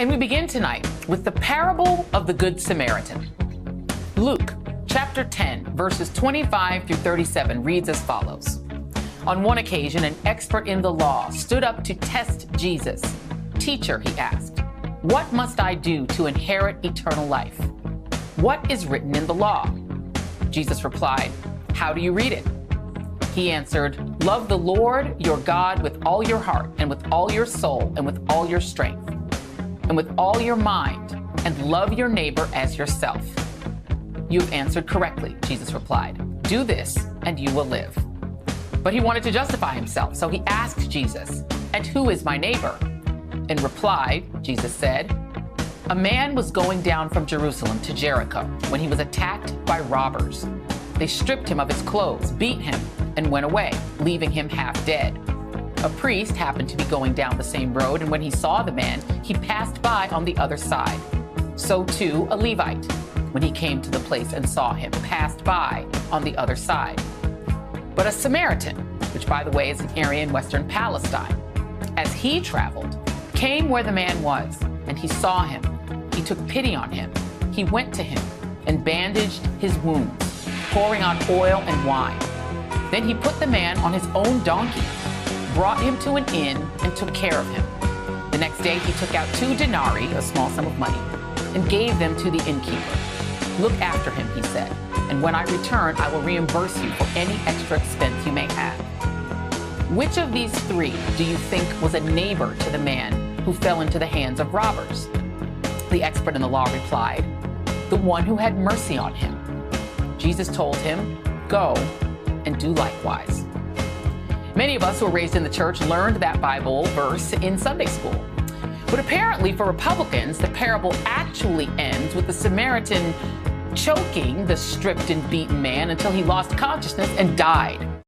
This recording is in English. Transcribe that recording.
And we begin tonight with the parable of the Good Samaritan. Luke chapter 10, verses 25 through 37 reads as follows. On one occasion, an expert in the law stood up to test Jesus. "Teacher," he asked, "what must I do to inherit eternal life? What is written in the law?" Jesus replied, "How do you read it?" He answered, "Love the Lord your God with all your heart and with all your soul and with all your strength and with all your mind, and love your neighbor as yourself." "You've answered correctly," Jesus replied. "Do this and you will live." But he wanted to justify himself, so he asked Jesus, "And who is my neighbor?" In reply, Jesus said, "A man was going down from Jerusalem to Jericho when he was attacked by robbers. They stripped him of his clothes, beat him, and went away, leaving him half dead. A priest happened to be going down the same road, and when he saw the man, he passed by on the other side. So too a Levite, when he came to the place and saw him, passed by on the other side. But a Samaritan, which by the way is an area in western Palestine, as he traveled, came where the man was, and he saw him. He took pity on him. He went to him and bandaged his wounds, pouring on oil and wine. Then he put the man on his own donkey, brought him to an inn, and took care of him. The next day he took out 2 denarii, a small sum of money, and gave them to the innkeeper. 'Look after him,' he said, 'and when I return, I will reimburse you for any extra expense you may have.' Which of these 3 do you think was a neighbor to the man who fell into the hands of robbers?" The expert in the law replied, "The one who had mercy on him." Jesus told him, "Go and do likewise." Many of us who were raised in the church learned that Bible verse in Sunday school. But apparently for Republicans, the parable actually ends with the Samaritan choking the stripped and beaten man until he lost consciousness and died.